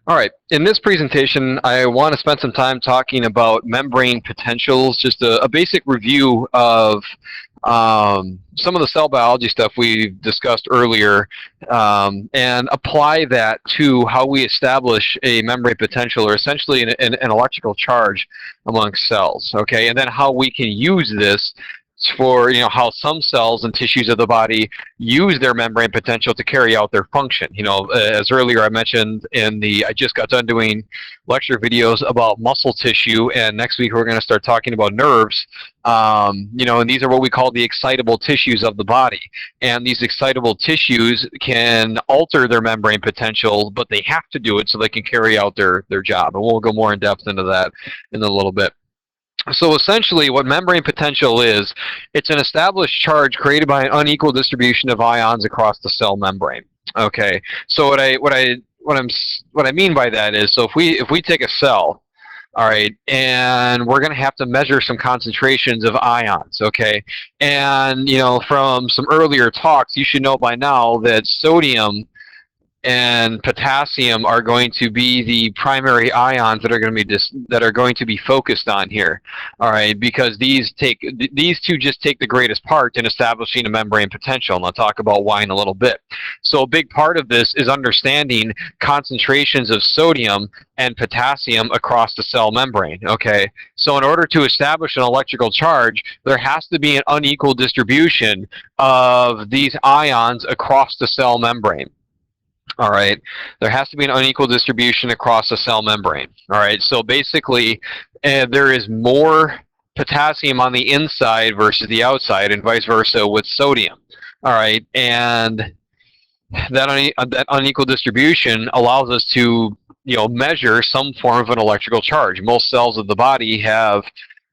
All right, in this presentation, I want to spend some time talking about membrane potentials, just a basic review of some of the cell biology stuff we discussed earlier, and apply that to how we establish a membrane potential, or essentially an electrical charge amongst cells, okay? And then how we can use this for, how some cells and tissues of the body use their membrane potential to carry out their function. As earlier I mentioned I just got done doing lecture videos about muscle tissue, and next week we're going to start talking about nerves. And these are what we call the excitable tissues of the body. And these excitable tissues can alter their membrane potential, but they have to do it so they can carry out their job. And we'll go more in depth into that in a little bit. So essentially what membrane potential is, it's an established charge created by an unequal distribution of ions across the cell membrane. Okay, so what I mean by that is, so if we take a cell, all right, and we're going to have to measure some concentrations of ions, okay, and from some earlier talks, you should know by now that sodium and potassium are going to be the primary ions that are going to be focused on here. All right, because these two just take the greatest part in establishing a membrane potential, and I'll talk about why in a little bit. So a big part of this is understanding concentrations of sodium and potassium across the cell membrane. Okay, so in order to establish an electrical charge, there has to be an unequal distribution of these ions across the cell membrane. All right, there has to be an unequal distribution across the cell membrane. All right, so basically there is more potassium on the inside versus the outside, and vice versa with sodium. All right, and that unequal distribution allows us to measure some form of an electrical charge. Most cells of the body have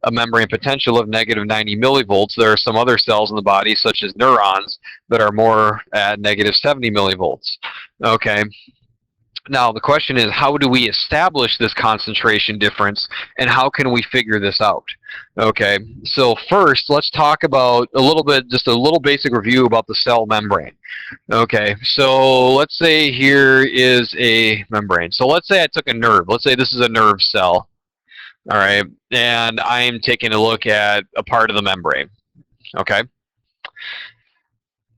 a membrane potential of negative 90 millivolts. There are some other cells in the body, such as neurons, that are more at negative 70 millivolts. Okay. Now, the question is, how do we establish this concentration difference, and how can we figure this out? Okay, so first, let's talk about just a little basic review about the cell membrane. Okay, so let's say here is a membrane. So let's say I took a nerve. Let's say this is a nerve cell. All right, and I'm taking a look at a part of the membrane. Okay.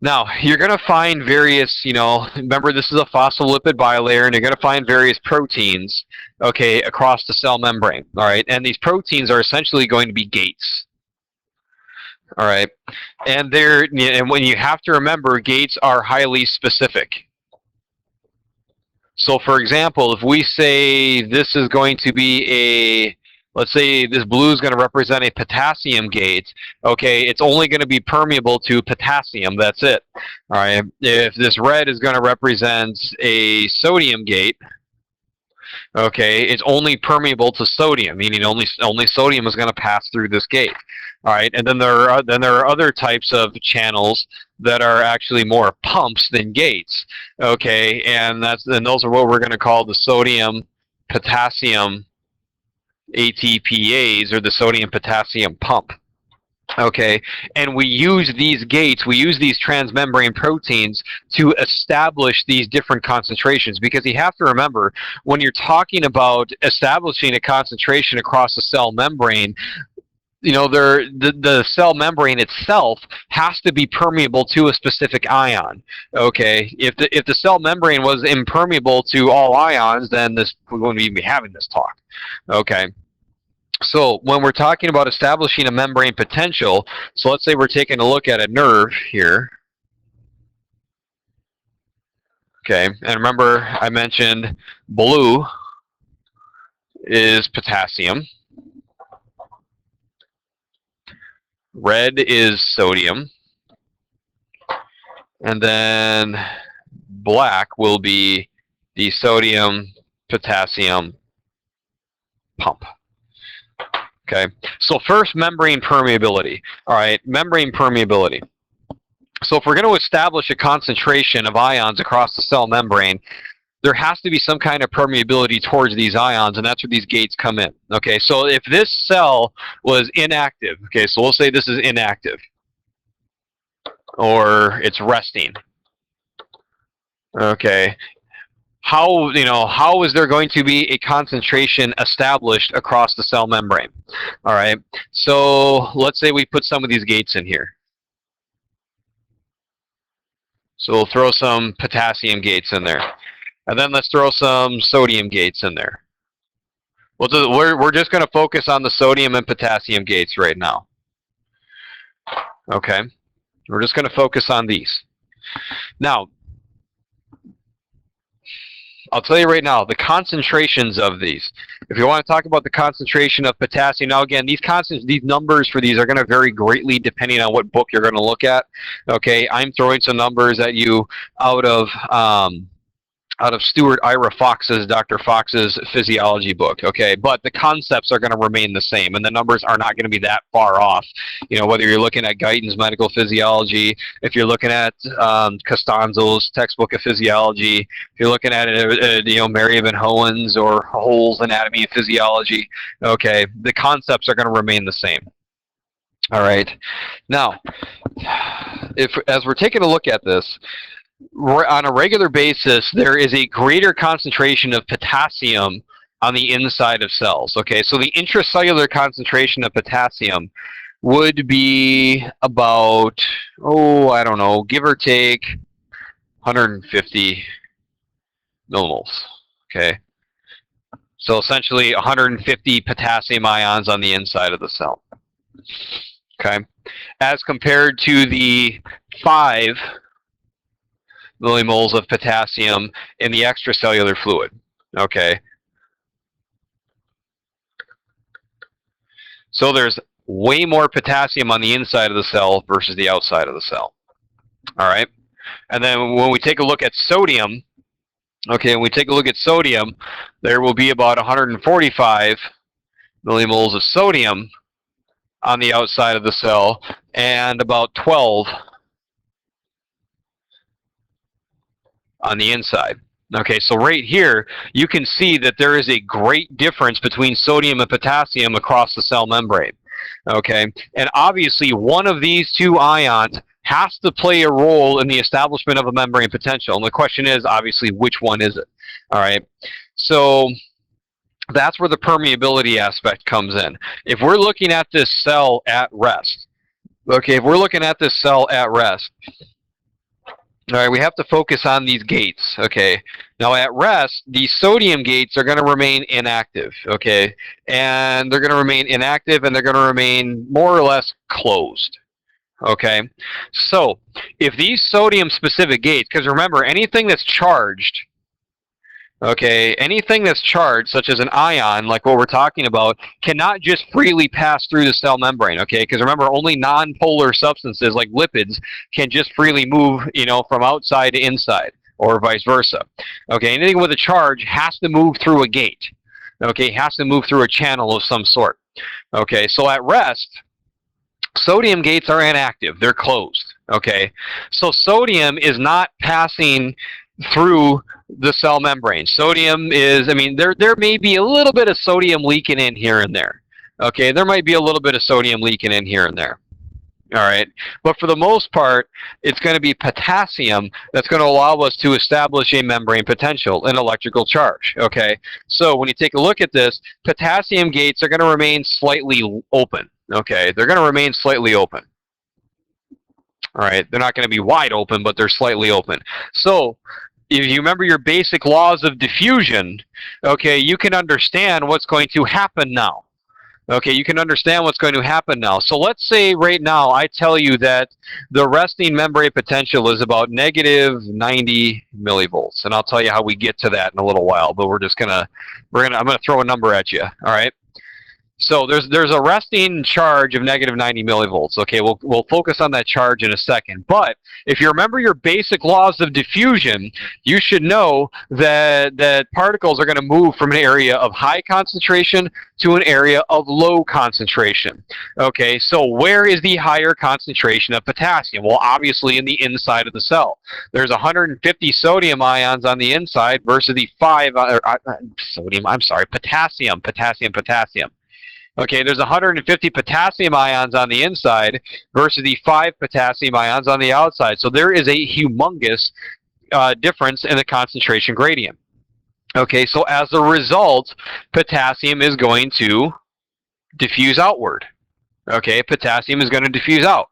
Now, you're going to find various, remember this is a phospholipid bilayer, and you're going to find various proteins, okay, across the cell membrane, all right? And these proteins are essentially going to be gates, all right? And when you have to remember, gates are highly specific. So, for example, if we say this is going to be let's say this blue is going to represent a potassium gate, okay, it's only going to be permeable to potassium, that's it. All right, if this red is going to represent a sodium gate, okay, it's only permeable to sodium, meaning only sodium is going to pass through this gate. All right, and then there are other types of channels that are actually more pumps than gates. Okay, and those are what we're going to call the sodium potassium ATPase, or the sodium potassium pump. Okay, and we use these gates, we use these transmembrane proteins to establish these different concentrations, because you have to remember, when you're talking about establishing a concentration across the cell membrane, the cell membrane itself has to be permeable to a specific ion. Okay, if the cell membrane was impermeable to all ions, then we wouldn't even be having this talk. Okay. So when we're talking about establishing a membrane potential, so let's say we're taking a look at a nerve here. Okay, and remember I mentioned blue is potassium, red is sodium, and then black will be the sodium potassium pump. Okay, so first, membrane permeability. All right, membrane permeability. So if we're going to establish a concentration of ions across the cell membrane, there has to be some kind of permeability towards these ions, and that's where these gates come in. Okay, so if this cell was inactive, okay, so we'll say this is inactive, or it's resting. Okay, how is there going to be a concentration established across the cell membrane? All right, so let's say we put some of these gates in here. So we'll throw some potassium gates in there. And then let's throw some sodium gates in there. We're just going to focus on the sodium and potassium gates right now. Okay, we're just going to focus on these. Now, I'll tell you right now, the concentrations of these. If you want to talk about the concentration of potassium, now again, these numbers for these are going to vary greatly depending on what book you're going to look at. Okay, I'm throwing some numbers at you out of Stuart Ira Fox's, Dr. Fox's physiology book, okay? But the concepts are going to remain the same, and the numbers are not going to be that far off. Whether you're looking at Guyton's Medical Physiology, if you're looking at Costanzo's Textbook of Physiology, if you're looking at Mary Van Hoen's or Hull's Anatomy of Physiology, okay, the concepts are going to remain the same. All right. Now, as we're taking a look at this, on a regular basis, there is a greater concentration of potassium on the inside of cells. Okay, so the intracellular concentration of potassium would be about, I don't know, give or take 150 millimoles. Okay, so essentially 150 potassium ions on the inside of the cell. Okay, as compared to the 5 millimoles of potassium in the extracellular fluid. Okay. So there's way more potassium on the inside of the cell versus the outside of the cell. All right. And then when we take a look at sodium, okay, there will be about 145 millimoles of sodium on the outside of the cell and about 12 on the inside. Okay, so right here, you can see that there is a great difference between sodium and potassium across the cell membrane. Okay, and obviously one of these two ions has to play a role in the establishment of a membrane potential. And the question is, obviously, which one is it? All right, so that's where the permeability aspect comes in. If we're looking at this cell at rest, okay, all right, we have to focus on these gates, okay? Now, at rest, these sodium gates are going to remain inactive, okay? And they're going to remain inactive, and they're going to remain more or less closed, okay? So, if these sodium-specific gates, because remember, anything that's charged, okay, anything that's charged, such as an ion, like what we're talking about, cannot just freely pass through the cell membrane, okay? Because remember, only non-polar substances like lipids can just freely move, from outside to inside, or vice versa. Okay, anything with a charge has to move through a gate, okay? Has to move through a channel of some sort. Okay, so at rest, sodium gates are inactive. They're closed, okay? So sodium is not passing through the cell membrane. Sodium is, there may be a little bit of sodium leaking in here and there. Okay, there might be a little bit of sodium leaking in here and there. All right, but for the most part, it's going to be potassium that's going to allow us to establish a membrane potential, an electrical charge. Okay, so when you take a look at this, potassium gates are going to remain slightly open. Okay, they're going to remain slightly open. All right, they're not going to be wide open, but they're slightly open. So if you remember your basic laws of diffusion, okay, you can understand what's going to happen now. Okay, you can understand what's going to happen now. So let's say right now I tell you that the resting membrane potential is about negative 90 millivolts, and I'll tell you how we get to that in a little while. But I'm gonna throw a number at you. All right. So there's a resting charge of negative 90 millivolts. Okay, we'll focus on that charge in a second. But if you remember your basic laws of diffusion, you should know that particles are going to move from an area of high concentration to an area of low concentration. Okay, so where is the higher concentration of potassium? Well, obviously in the inside of the cell. There's 150 sodium ions on the inside versus the potassium. Okay, there's 150 potassium ions on the inside versus the 5 potassium ions on the outside. So there is a humongous difference in the concentration gradient. Okay, so as a result, potassium is going to diffuse outward. Okay, potassium is going to diffuse out.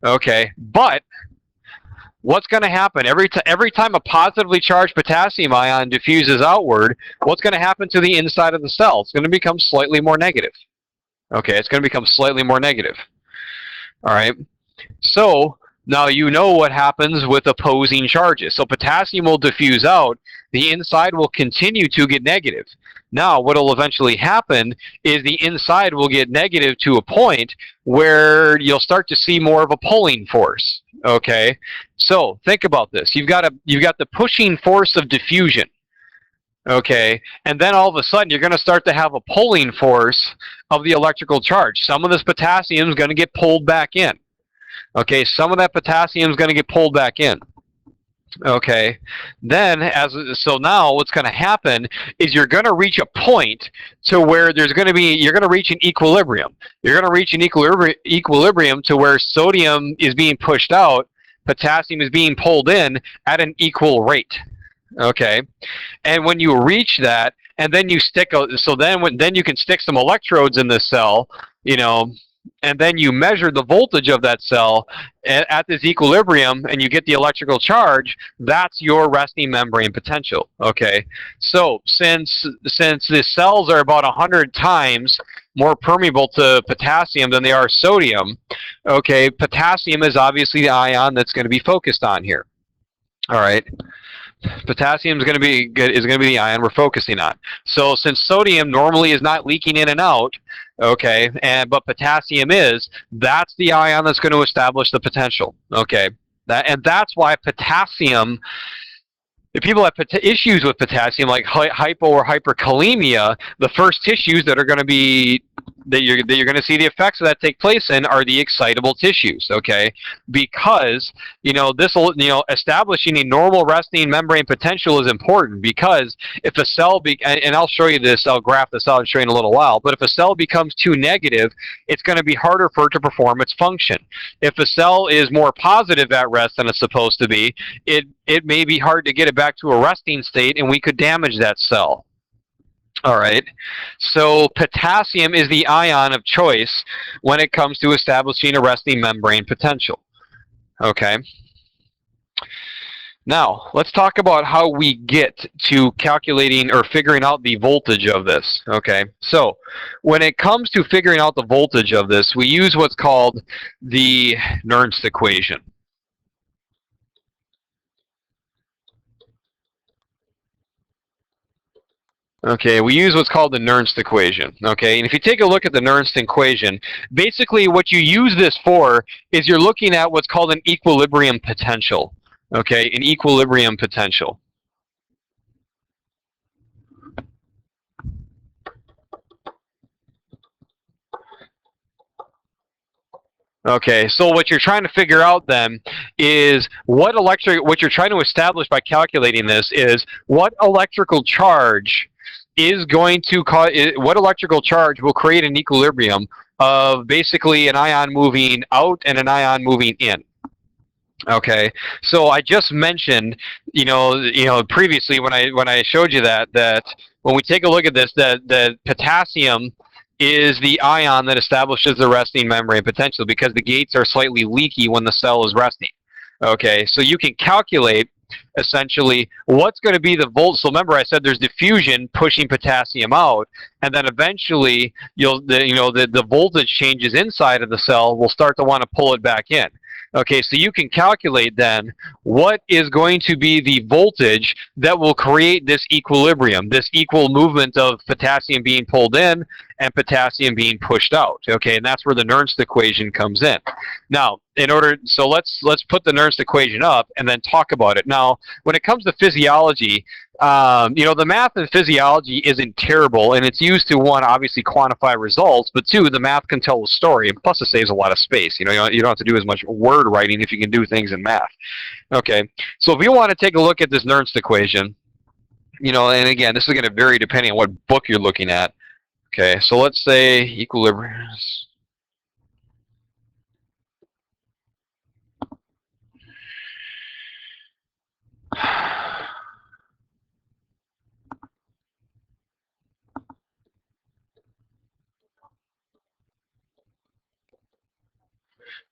Okay, but what's going to happen every time a positively charged potassium ion diffuses outward? What's going to happen to the inside of the cell? It's going to become slightly more negative. Okay, it's going to become slightly more negative. All right. So now you know what happens with opposing charges. So potassium will diffuse out. The inside will continue to get negative. Now, what will eventually happen is the inside will get negative to a point where you'll start to see more of a pulling force. Okay, so think about this. You've got the pushing force of diffusion. Okay, and then all of a sudden you're going to start to have a pulling force of the electrical charge. Some of this potassium is going to get pulled back in. Okay, some of that potassium is going to get pulled back in. Okay, then so now what's going to happen is you're going to reach a point to where you're going to reach an equilibrium. You're going to reach an equilibrium to where sodium is being pushed out, potassium is being pulled in at an equal rate. Okay, and when you reach that, and then you then you can stick some electrodes in this cell, and then you measure the voltage of that cell at this equilibrium, and you get the electrical charge. That's your resting membrane potential. Okay, so since the cells are about 100 times more permeable to potassium than they are sodium, okay, potassium is obviously the ion that's going to be focused on here. All right. Potassium is going to be the ion we're focusing on. So since sodium normally is not leaking in and out, okay, but potassium is, that's the ion that's going to establish the potential. Okay, that's why potassium. If people have issues with potassium, like hypo or hyperkalemia, the first tissues that are going to be that you're going to see the effects of that take place in are the excitable tissues. Okay, because this will establishing a normal resting membrane potential is important, because if a cell and I'll show you this, I'll graph this out and show you in a little while. But if a cell becomes too negative, it's going to be harder for it to perform its function. If a cell is more positive at rest than it's supposed to be, it may be hard to get it back to a resting state, and we could damage that cell. All right, so potassium is the ion of choice when it comes to establishing a resting membrane potential. Okay. Now, let's talk about how we get to calculating or figuring out the voltage of this. Okay, so when it comes to figuring out the voltage of this, we use what's called the Nernst equation. Okay, we use what's called the Nernst equation. Okay, and if you take a look at the Nernst equation, basically what you use this for is you're looking at what's called an equilibrium potential. Okay, an equilibrium potential. Okay, so what you're trying to figure out then is what you're trying to establish by calculating this is what electrical charge is going to cause, what electrical charge will create an equilibrium of basically an ion moving out and an ion moving in. Okay, so I just mentioned, previously when I showed you that when we take a look at this, that potassium is the ion that establishes the resting membrane potential, because the gates are slightly leaky when the cell is resting. Okay, so you can calculate essentially what's going to be the volt. So remember, I said there's diffusion pushing potassium out, and then eventually the voltage changes inside of the cell will start to want to pull it back in. Okay, so you can calculate then what is going to be the voltage that will create this equilibrium, this equal movement of potassium being pulled in and potassium being pushed out. Okay, and that's where the Nernst equation comes in. Now, let's put the Nernst equation up and then talk about it. Now, when it comes to physiology, the math in physiology isn't terrible, and it's used to, one, obviously quantify results, but two, the math can tell a story, and plus it saves a lot of space. You don't have to do as much word writing if you can do things in math. Okay, so if you want to take a look at this Nernst equation, and again, this is going to vary depending on what book you're looking at. Okay, so let's say equilibrium.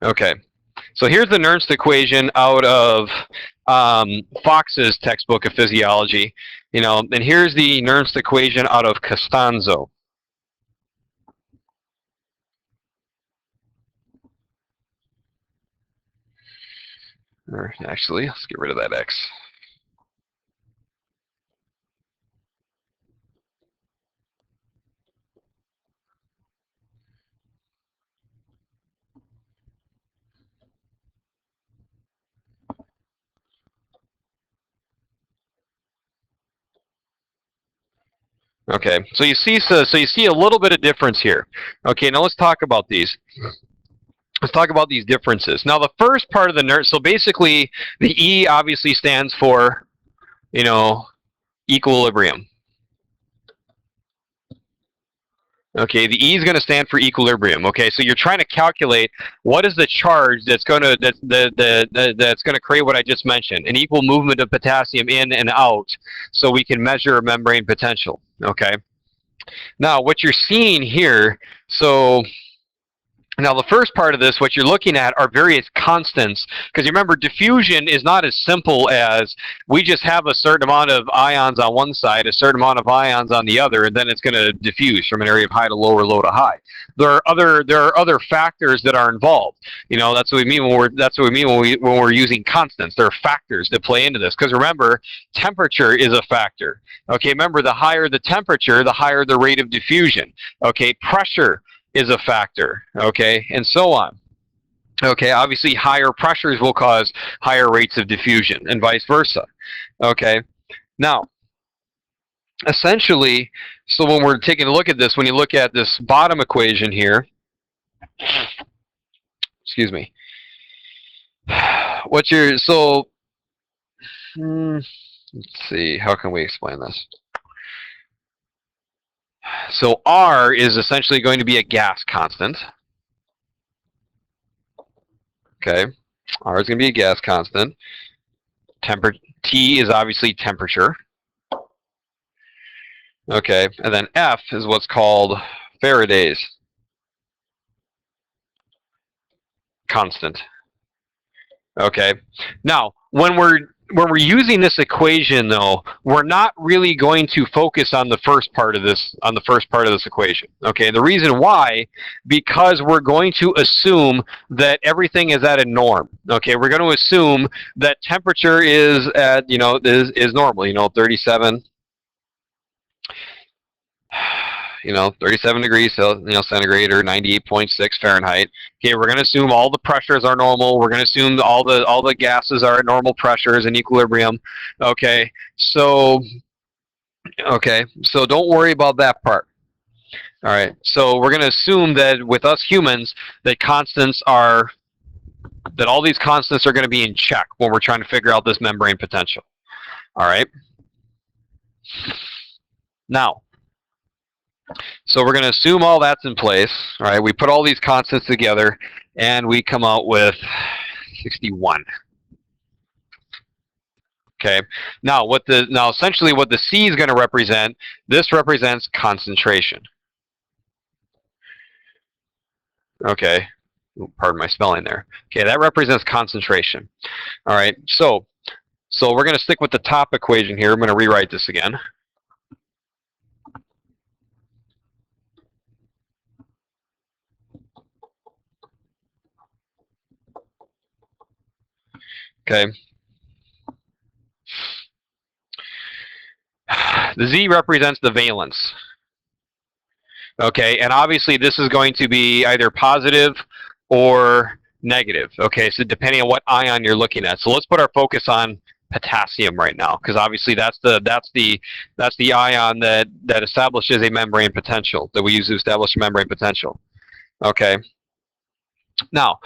Okay, so here's the Nernst equation out of Fox's textbook of physiology, and here's the Nernst equation out of Costanzo. Or actually, let's get rid of that X. Okay, so you see a little bit of difference here. Okay, now let's talk about these. Let's talk about these differences. Now, the first part of the Nernst, so basically, the E obviously stands for, equilibrium. Okay, the E is going to stand for equilibrium. Okay, so you're trying to calculate what is the charge that's going to that's going to create what I just mentioned, an equal movement of potassium in and out, so we can measure a membrane potential. Okay. Now, what you're seeing here, so now the first part of this, what you're looking at are various constants, because you remember diffusion is not as simple as we just have a certain amount of ions on one side, a certain amount of ions on the other, and then it's going to diffuse from an area of high to low or low to high. There are other factors that are involved. That's what we mean when we're using constants. There are factors that play into this, because remember, temperature is a factor. Okay, remember, the higher the temperature, the higher the rate of diffusion. Okay, pressure is a factor, okay, and so on. Okay, obviously higher pressures will cause higher rates of diffusion and vice versa. Okay, now, essentially, so when we're taking a look at this, when you look at this bottom equation here, excuse me, let's see, how can we explain this? So R is essentially going to be a gas constant. Okay, R is going to be a gas constant. T is obviously temperature. Okay, and then F is what's called Faraday's constant. Okay, now when we're using this equation, though, we're not really going to focus on the first part of this equation. Okay, the reason why, because we're going to assume that everything is at a norm. Okay, we're going to assume that temperature is at is normal. 37. 37 degrees centigrade, or 98.6 Fahrenheit. Okay, we're going to assume all the pressures are normal. We're going to assume all the gases are at normal pressures and equilibrium. Okay, so don't worry about that part. All right, so we're going to assume that with us humans, that all these constants are going to be in check when we're trying to figure out this membrane potential. All right. Now, so we're going to assume all that's in place. All right, we put all these constants together, and we come out with 61. Okay. Now, essentially what the C is going to represent, this represents concentration. Okay. Pardon my spelling there. Okay, that represents concentration. All right. So we're going to stick with the top equation here. I'm going to rewrite this again. Okay. The Z represents the valence. Okay, and obviously this is going to be either positive or negative. Okay, so depending on what ion you're looking at. So let's put our focus on potassium right now, because obviously that's the ion that establishes a membrane potential, that we use to establish a membrane potential. Okay. Now,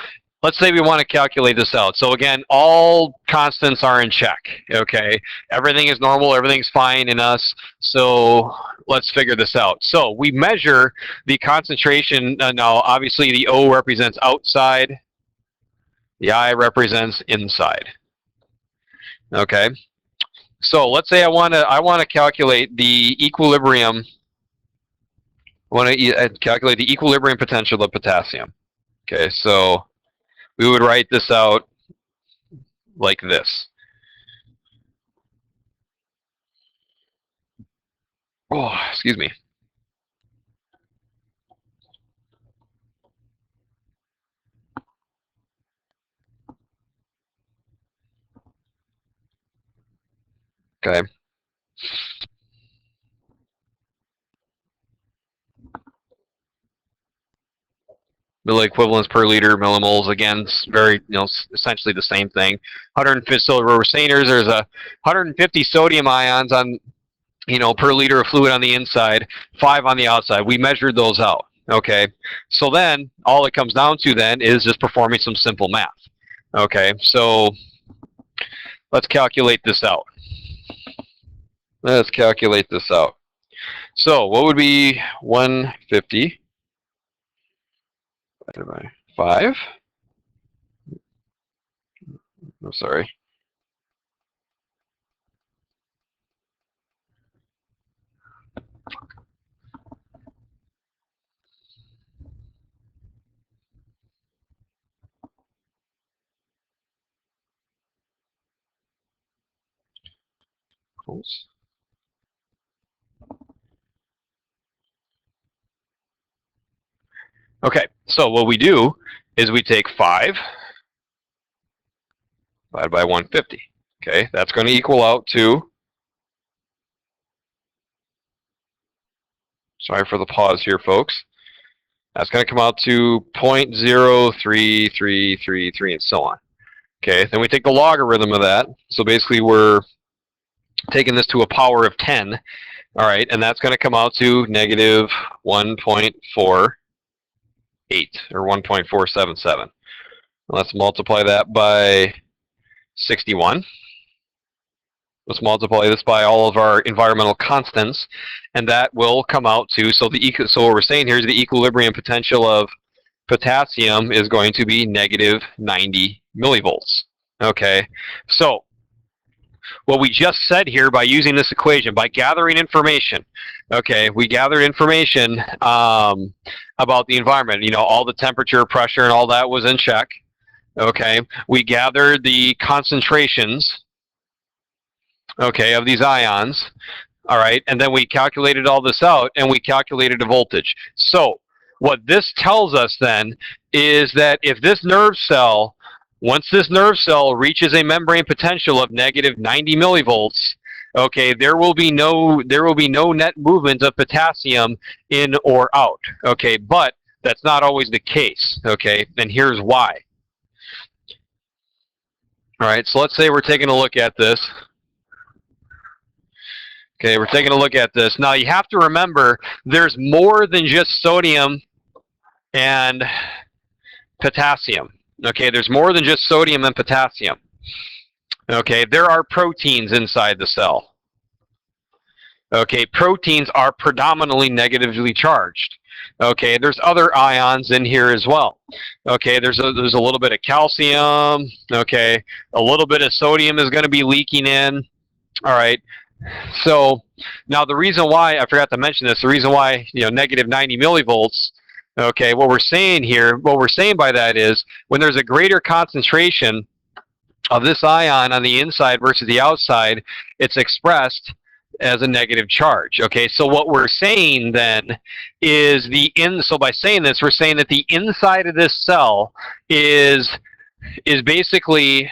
let's say we want to calculate this out. So again, all constants are in check. Okay, everything is normal, everything's fine in us. So let's figure this out. So we measure the concentration. Now, obviously, the O represents outside, the I represents inside. Okay, so let's say I want to calculate the equilibrium. I want to calculate the equilibrium potential of potassium. Okay, so we would write this out like this. Oh, excuse me. Okay. Milli equivalents per liter, millimoles, again, very, essentially the same thing. 150, so we're saying there's a 150 sodium ions on, per liter of fluid on the inside, 5 on the outside. We measured those out, okay? So then, all it comes down to then is just performing some simple math, okay? So, let's calculate this out. Let's calculate this out. So, what would be 150 divided by 5? I'm sorry. Okay, so what we do is we take 5 divided by 150. Okay, that's going to equal out to, sorry for the pause here, folks. That's going to come out to 0.03333 and so on. Okay, then we take the logarithm of that. So basically we're taking this to a power of 10. All right, and that's going to come out to negative 1.48 or 1.477. Let's multiply that by 61. Let's multiply this by all of our environmental constants, and that will come out to, so what we're saying here is the equilibrium potential of potassium is going to be negative 90 millivolts. Okay, so what we just said here by using this equation, by gathering information, okay, we gathered information about the environment, all the temperature, pressure, and all that was in check. Okay, we gathered the concentrations, okay, of these ions, all right, and then we calculated all this out, and we calculated the voltage. So what this tells us then is that if this nerve cell, once this nerve cell reaches a membrane potential of negative 90 millivolts, okay, there will be no net movement of potassium in or out, okay, but that's not always the case, okay, and here's why. All right, so let's say we're taking a look at this. Okay, we're taking a look at this. Now, you have to remember, there's more than just sodium and potassium. Okay, there's more than just sodium and potassium. Okay, there are proteins inside the cell. Okay, proteins are predominantly negatively charged. Okay, there's other ions in here as well. Okay, there's a little bit of calcium. Okay, a little bit of sodium is going to be leaking in. All right. So now the reason why, I forgot to mention this, the reason why, negative 90 millivolts, okay, what we're saying by that is when there's a greater concentration of this ion on the inside versus the outside, it's expressed as a negative charge. Okay, so what we're saying then is so by saying this, we're saying that the inside of this cell is basically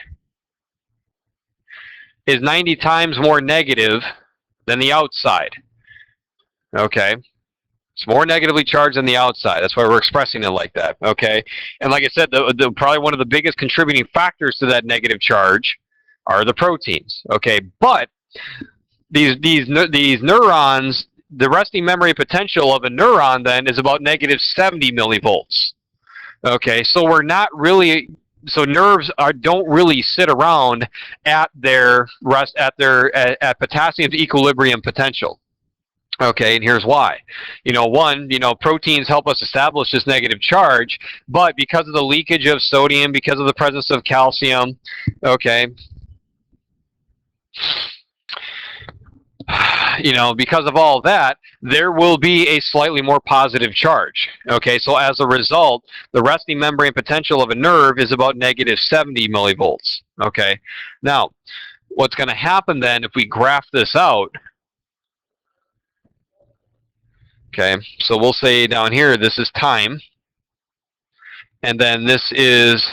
90 times more negative than the outside. Okay, it's more negatively charged than the outside. That's why we're expressing it like that. Okay, and like I said, probably one of the biggest contributing factors to that negative charge are the proteins. Okay, but these neurons, the resting memory potential of a neuron then is about negative 70 millivolts. Okay, so we're not really. So nerves don't really sit around at their at potassium's equilibrium potential. Okay, and here's why. Proteins help us establish this negative charge, but because of the leakage of sodium, because of the presence of calcium, okay, because of all of that, there will be a slightly more positive charge. Okay, so as a result, the resting membrane potential of a nerve is about negative 70 millivolts. Okay, now what's going to happen then if we graph this out? Okay, so we'll say down here this is time, and then this is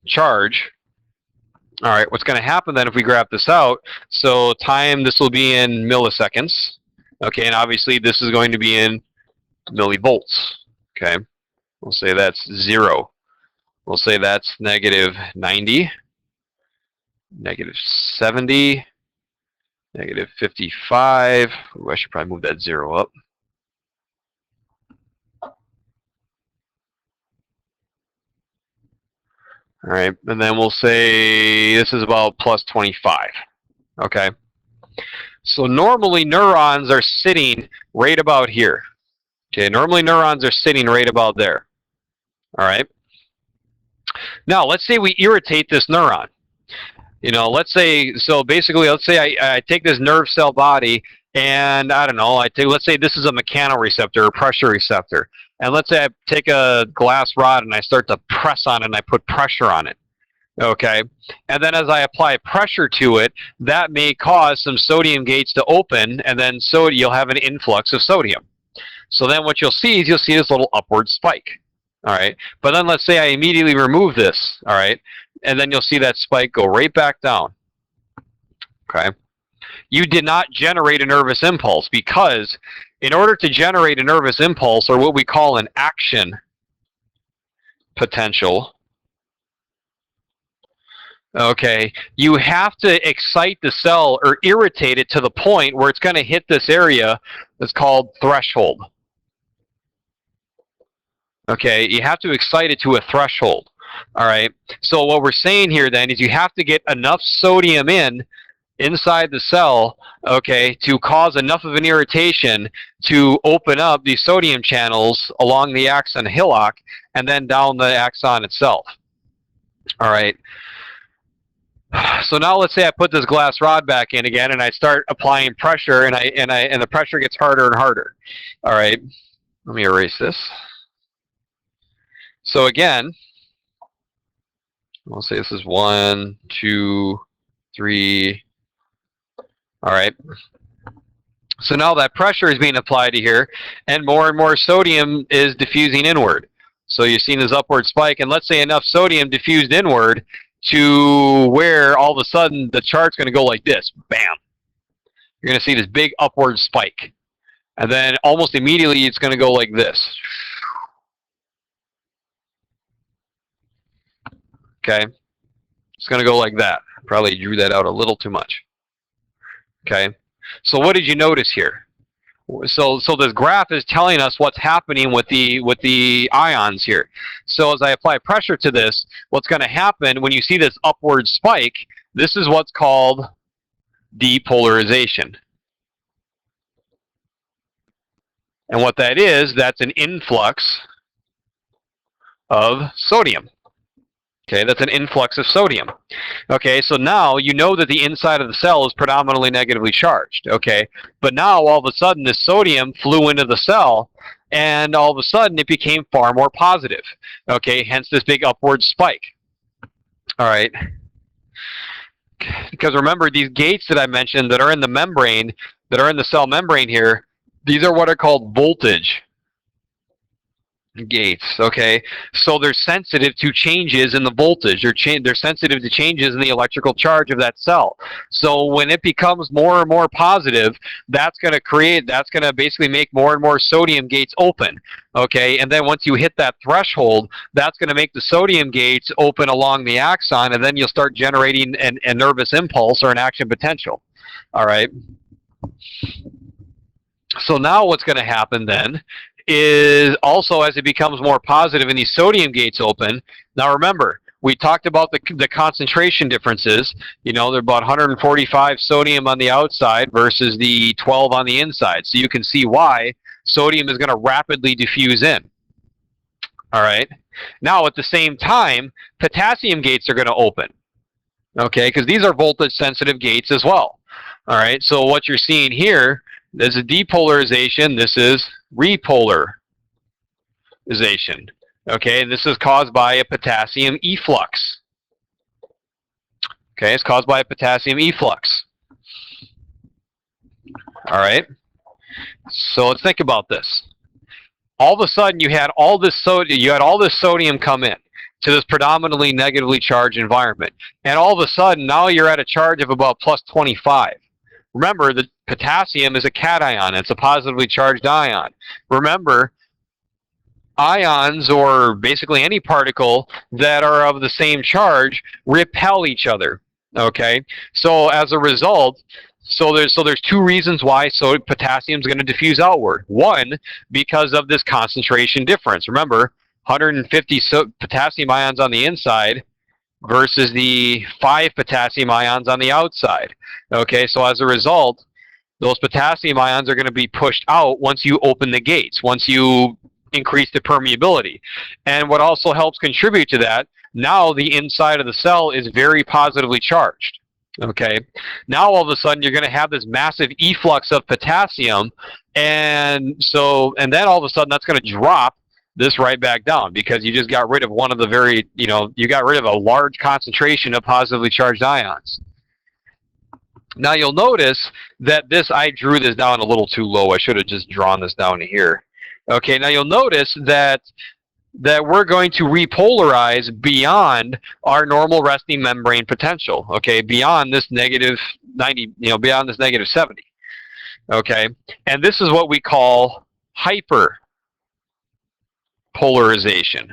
charge. All right, what's going to happen then if we graph this out? So time, this will be in milliseconds. Okay, and obviously this is going to be in millivolts. Okay, we'll say that's 0. We'll say that's negative 90, negative 70, negative 55. Ooh, I should probably move that 0 up. All right, and then we'll say this is about plus 25. Okay, so normally neurons are sitting right about here. Okay, normally neurons are sitting right about there. All right. Now let's say we irritate this neuron. Let's say, so basically, let's say I take this nerve cell body, and I don't know, let's say this is a mechanoreceptor or pressure receptor. And let's say I take a glass rod and I start to press on it and I put pressure on it. Okay. And then as I apply pressure to it, that may cause some sodium gates to open, and then you'll have an influx of sodium. So then what you'll see is this little upward spike. All right. But then let's say I immediately remove this. All right. And then you'll see that spike go right back down. Okay. You did not generate a nervous impulse, because in order to generate a nervous impulse, or what we call an action potential, okay, you have to excite the cell or irritate it to the point where it's going to hit this area that's called threshold. Okay, you have to excite it to a threshold. All right, so what we're saying here then is you have to get enough sodium inside the cell, okay, to cause enough of an irritation to open up these sodium channels along the axon hillock and then down the axon itself. All right. So now let's say I put this glass rod back in again, and I start applying pressure, and the pressure gets harder and harder. All right. Let me erase this. So again, we'll say this is 1, 2, 3. All right. So now that pressure is being applied to here, and more sodium is diffusing inward. So you're seeing this upward spike, and let's say enough sodium diffused inward to where all of a sudden the chart's going to go like this. Bam. You're going to see this big upward spike. And then almost immediately it's going to go like this. Okay. It's going to go like that. Probably drew that out a little too much. Okay. So what did you notice here? So this graph is telling us what's happening with the ions here. So as I apply pressure to this, what's going to happen when you see this upward spike, this is what's called depolarization. And what that is, that's an influx of sodium. Okay, that's an influx of sodium. Okay, so now you know that the inside of the cell is predominantly negatively charged. Okay, but now all of a sudden this sodium flew into the cell, and all of a sudden it became far more positive. Okay, hence this big upward spike. All right. Because remember, these gates that I mentioned that are in the membrane, that are in the cell membrane here, these are what are called voltage gates. Okay, so they're sensitive to changes in the voltage. They're sensitive to changes in the electrical charge of that cell. So when it becomes more and more positive, that's going to basically make more and more sodium gates open. Okay, and then once you hit that threshold, that's going to make the sodium gates open along the axon, and then you'll start generating a nervous impulse or an action potential. All right. So now what's going to happen then is also, as it becomes more positive and these sodium gates open. Now remember, we talked about the concentration differences. You know, they're about 145 sodium on the outside versus the 12 on the inside. So you can see why sodium is going to rapidly diffuse in. All right. Now at the same time, potassium gates are going to open. Okay, because these are voltage sensitive gates as well. All right, so what you're seeing here is a depolarization. This is repolarization. Okay, and this is caused by a potassium efflux. Okay, it's caused by a potassium efflux. All right, so let's think about this. All of a sudden, you had all this sodium come in to this predominantly negatively charged environment, and all of a sudden, now you're at a charge of about plus 25. Remember, the potassium is a cation. It's a positively charged ion. Remember, ions, or basically any particle that are of the same charge, repel each other. Okay, so as a result, there's two reasons why potassium is going to diffuse outward. One, because of this concentration difference. Remember, 150 potassium ions on the inside versus the 5 potassium ions on the outside. Okay, so as a result, those potassium ions are going to be pushed out once you open the gates, once you increase the permeability. And what also helps contribute to that, now the inside of the cell is very positively charged. Okay, now all of a sudden you're going to have this massive efflux of potassium, and then all of a sudden that's going to drop this right back down, because you just got rid of one of the you got rid of a large concentration of positively charged ions. Now you'll notice that I drew this down a little too low. I should have just drawn this down to here. Okay, now you'll notice that we're going to repolarize beyond our normal resting membrane potential, okay, beyond this negative 90, beyond this negative 70, okay, and this is what we call hyperpolarization.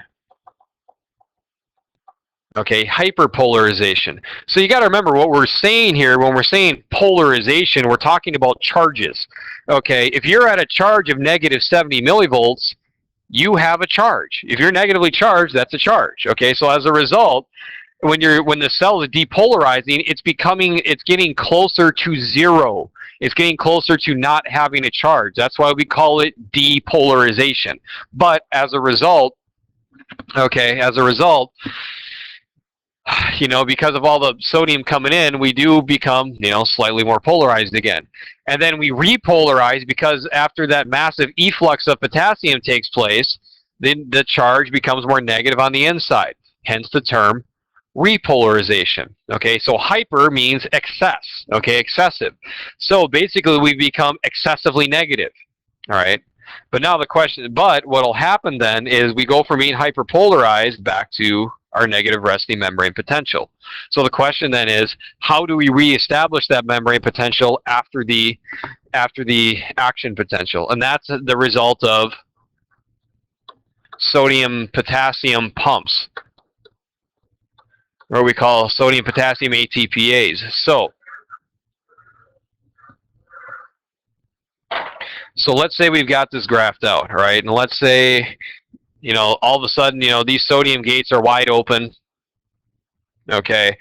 Okay, hyperpolarization. So you got to remember what we're saying here. When we're saying polarization, we're talking about charges. Okay, if you're at a charge of negative 70 millivolts, you have a charge. If you're negatively charged, that's a charge. Okay, so as a result, when the cell is depolarizing, it's getting closer to zero. It's getting closer to not having a charge. That's why we call it depolarization. But as a result, because of all the sodium coming in, we do become, slightly more polarized again. And then we repolarize, because after that massive efflux of potassium takes place, then the charge becomes more negative on the inside. Hence the term repolarization. Okay, so hyper means excess, okay, excessive. So basically we become excessively negative. All right. But what will happen then is we go from being hyperpolarized back to our negative resting membrane potential. So the question then is, how do we reestablish that membrane potential after the action potential? And that's the result of sodium-potassium pumps, or we call sodium-potassium ATPase. So let's say we've got this graphed out, all right? And let's say, all of a sudden, these sodium gates are wide open, okay?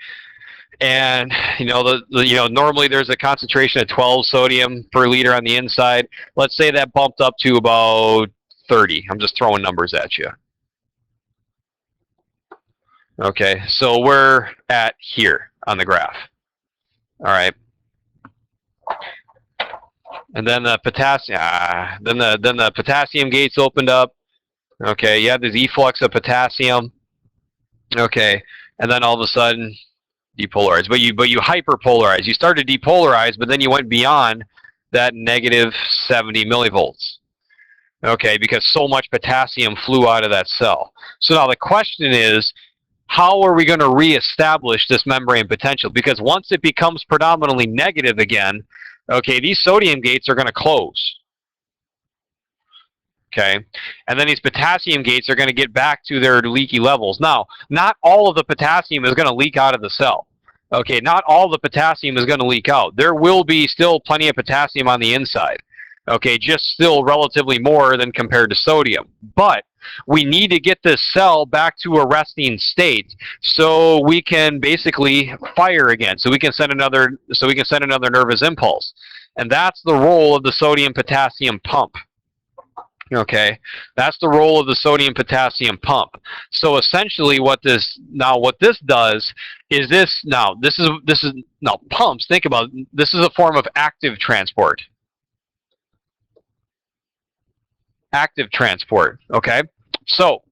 And, normally there's a concentration of 12 sodium per liter on the inside. Let's say that bumped up to about 30. I'm just throwing numbers at you. Okay, so we're at here on the graph, all right? And then the potassium, then the potassium gates opened up. Okay, you have this efflux of potassium. Okay, and then all of a sudden, depolarize. But you hyperpolarize. You started to depolarize, but then you went beyond that negative 70 millivolts. Okay, because so much potassium flew out of that cell. So now the question is, how are we going to reestablish this membrane potential? Because once it becomes predominantly negative again, okay, these sodium gates are going to close. Okay, and then these potassium gates are going to get back to their leaky levels. Now, not all of the potassium is going to leak out of the cell. Okay, not all the potassium is going to leak out. There will be still plenty of potassium on the inside. Okay, just still relatively more than compared to sodium. But we need to get this cell back to a resting state so we can basically fire again. So we can send another nervous impulse. And that's the role of the sodium-potassium pump. Okay, that's the role of the sodium-potassium pump. So essentially, what this does is this is now pumps. Think about it, this is a form of active transport. Active transport. Okay, so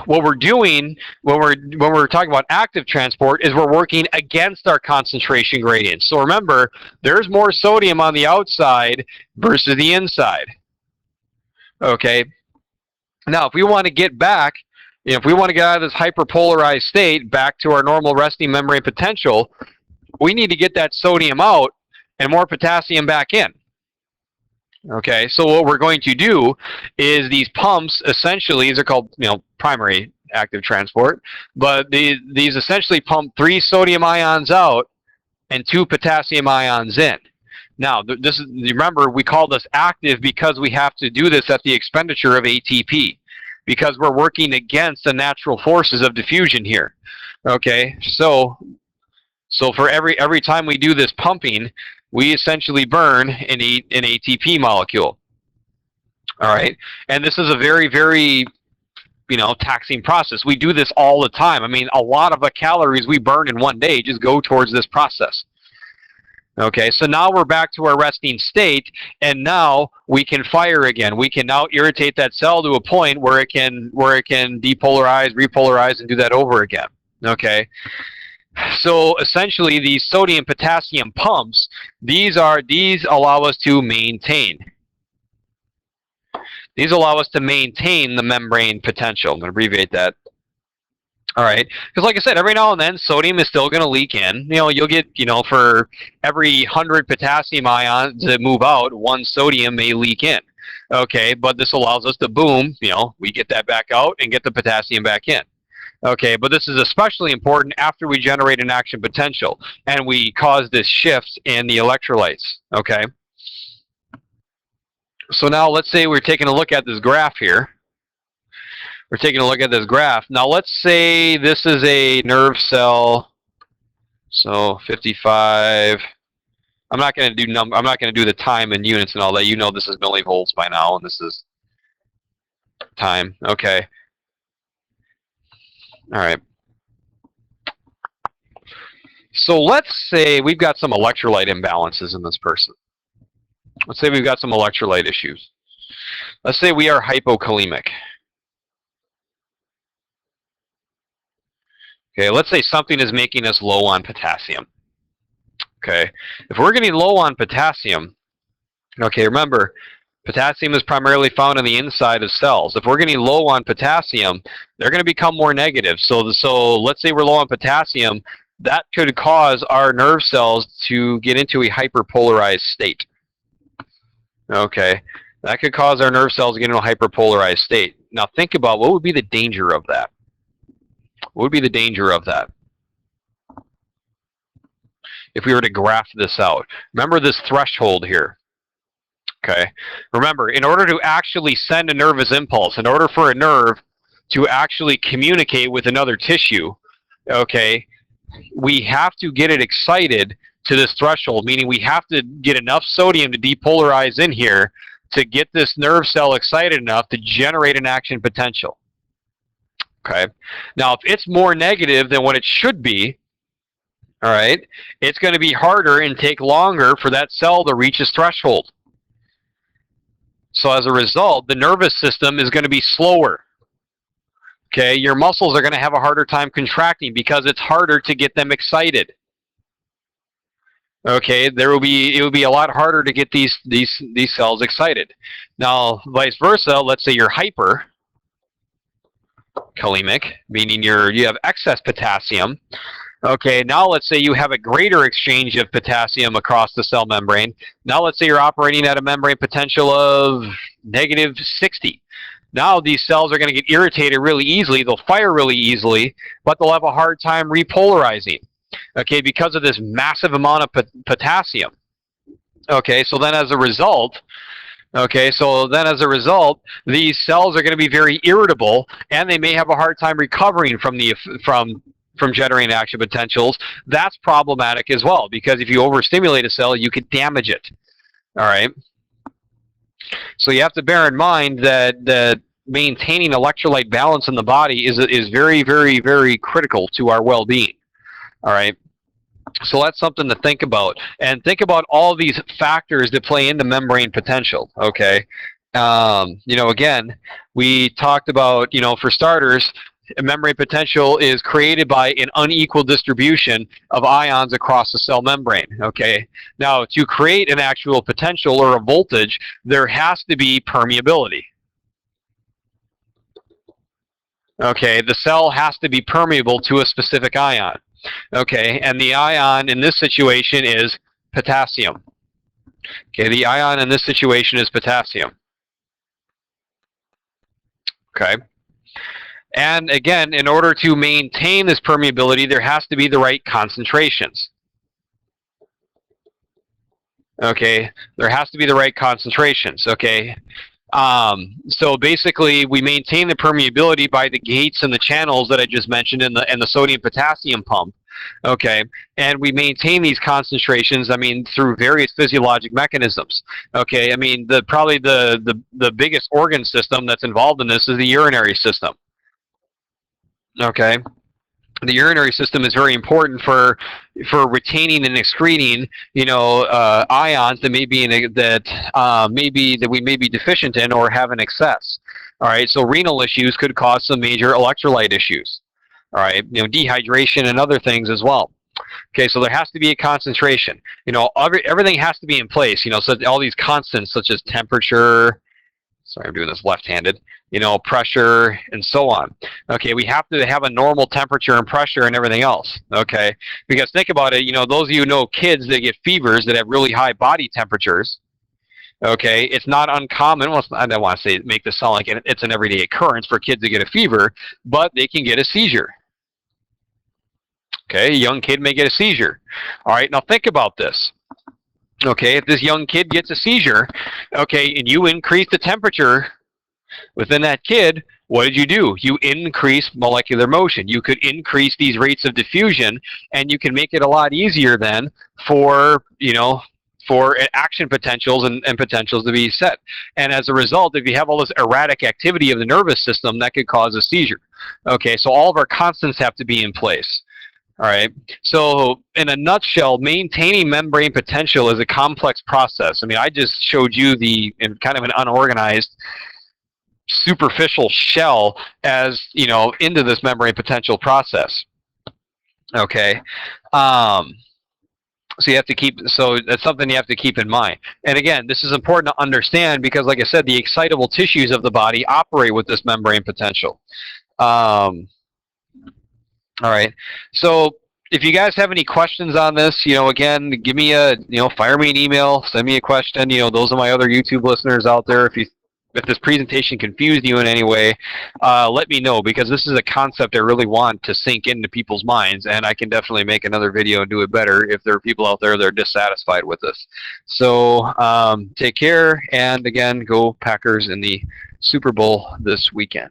what we're doing when we're talking about active transport is we're working against our concentration gradient. So remember, there's more sodium on the outside versus the inside. Okay. Now, if we want to get back, if we want to get out of this hyperpolarized state back to our normal resting membrane potential, we need to get that sodium out and more potassium back in. Okay, so what we're going to do is these pumps, essentially, these are called, primary active transport, but these essentially pump 3 sodium ions out and 2 potassium ions in. Now, remember, we call this active because we have to do this at the expenditure of ATP, because we're working against the natural forces of diffusion here. Okay, so for every time we do this pumping, we essentially burn an ATP molecule. All right, and this is a very, very taxing process. We do this all the time. I mean, a lot of the calories we burn in one day just go towards this process. Okay, so now we're back to our resting state, and now we can fire again. We can now irritate that cell to a point where it can depolarize, repolarize, and do that over again. Okay, so essentially, these sodium-potassium pumps, these allow us to maintain. These allow us to maintain the membrane potential. I'm going to abbreviate that. All right, because like I said, every now and then sodium is still going to leak in. You'll get, for every 100 potassium ions that move out, 1 sodium may leak in. Okay, but this allows us to boom, we get that back out and get the potassium back in. Okay, but this is especially important after we generate an action potential and we cause this shift in the electrolytes. Okay, so now let's say we're taking a look at this graph here. We're taking a look at this graph. Now let's say this is a nerve cell. So 55. I'm not going to do the time in units and all that. This is millivolts by now, and this is time. Okay. All right. So let's say we've got some electrolyte imbalances in this person. Let's say we've got some electrolyte issues. Let's say we are hypokalemic. Okay, let's say something is making us low on potassium. Okay, if we're getting low on potassium, okay, remember, potassium is primarily found on the inside of cells. If we're getting low on potassium, they're going to become more negative. So let's say we're low on potassium, that could cause our nerve cells to get into a hyperpolarized state. Okay, that could cause our nerve cells to get into a hyperpolarized state. Now think about what would be the danger of that. What would be the danger of that? If we were to graph this out. Remember this threshold here. Okay. Remember, in order to actually send a nervous impulse, in order for a nerve to actually communicate with another tissue, okay, we have to get it excited to this threshold, meaning we have to get enough sodium to depolarize in here to get this nerve cell excited enough to generate an action potential. Okay. Now, if it's more negative than what it should be, all right, it's going to be harder and take longer for that cell to reach its threshold. So as a result, the nervous system is going to be slower. Okay, your muscles are going to have a harder time contracting because it's harder to get them excited. Okay, it will be a lot harder to get these cells excited. Now, vice versa, let's say you're hyperkalemic, meaning you have excess potassium. Okay, now let's say you have a greater exchange of potassium across the cell membrane. Now let's say you're operating at a membrane potential of -60. Now these cells are going to get irritated really easily. They'll fire really easily, but they'll have a hard time repolarizing. Okay, because of this massive amount of potassium. Okay, so then as a result, these cells are going to be very irritable, and they may have a hard time recovering from generating action potentials. That's problematic as well, because if you overstimulate a cell, you could damage it. All right. So you have to bear in mind that maintaining electrolyte balance in the body is very, very, very critical to our well-being. All right. So that's something to think about, and think about all these factors that play into membrane potential. Okay. Again, we talked about, for starters, membrane potential is created by an unequal distribution of ions across the cell membrane. Okay. Now, to create an actual potential or a voltage, there has to be permeability. Okay. The cell has to be permeable to a specific ion. Okay. And the ion in this situation is potassium. Okay. The ion in this situation is potassium. Okay. And again, in order to maintain this permeability, there has to be the right concentrations. Okay, there has to be the right concentrations. Okay, so basically, we maintain the permeability by the gates and the channels that I just mentioned in the sodium potassium pump. Okay, and we maintain these concentrations, I mean, through various physiologic mechanisms. Okay, I mean, probably the biggest organ system that's involved in this is the urinary system. Okay, the urinary system is very important for retaining and excreting, ions that may be that we may be deficient in or have in excess. All right, so renal issues could cause some major electrolyte issues. All right, dehydration and other things as well. Okay, so there has to be a concentration. Everything has to be in place. So all these constants such as temperature. Sorry, I'm doing this left-handed. Pressure and so on. Okay, we have to have a normal temperature and pressure and everything else. Okay, because think about it. Those of you who know kids that get fevers that have really high body temperatures. Okay, it's not uncommon. Well, I don't want to say make this sound like it's an everyday occurrence for kids to get a fever, but they can get a seizure. Okay, a young kid may get a seizure. All right, now think about this. Okay, if this young kid gets a seizure, okay, and you increase the temperature within that kid, what did you do? You increase molecular motion. You could increase these rates of diffusion, and you can make it a lot easier then for action potentials and potentials to be set. And as a result, if you have all this erratic activity of the nervous system, that could cause a seizure. Okay, so all of our constants have to be in place. All right. So in a nutshell, maintaining membrane potential is a complex process. I mean, I just showed you in kind of an unorganized, superficial shell as, into this membrane potential process. Okay. So that's something you have to keep in mind. And again, this is important to understand because, like I said, the excitable tissues of the body operate with this membrane potential. All right. So if you guys have any questions on this, again, give me fire me an email, send me a question. Those are my other YouTube listeners out there. If this presentation confused you in any way, let me know, because this is a concept I really want to sink into people's minds, and I can definitely make another video and do it better if there are people out there that are dissatisfied with this. So take care, and again, go Packers in the Super Bowl this weekend.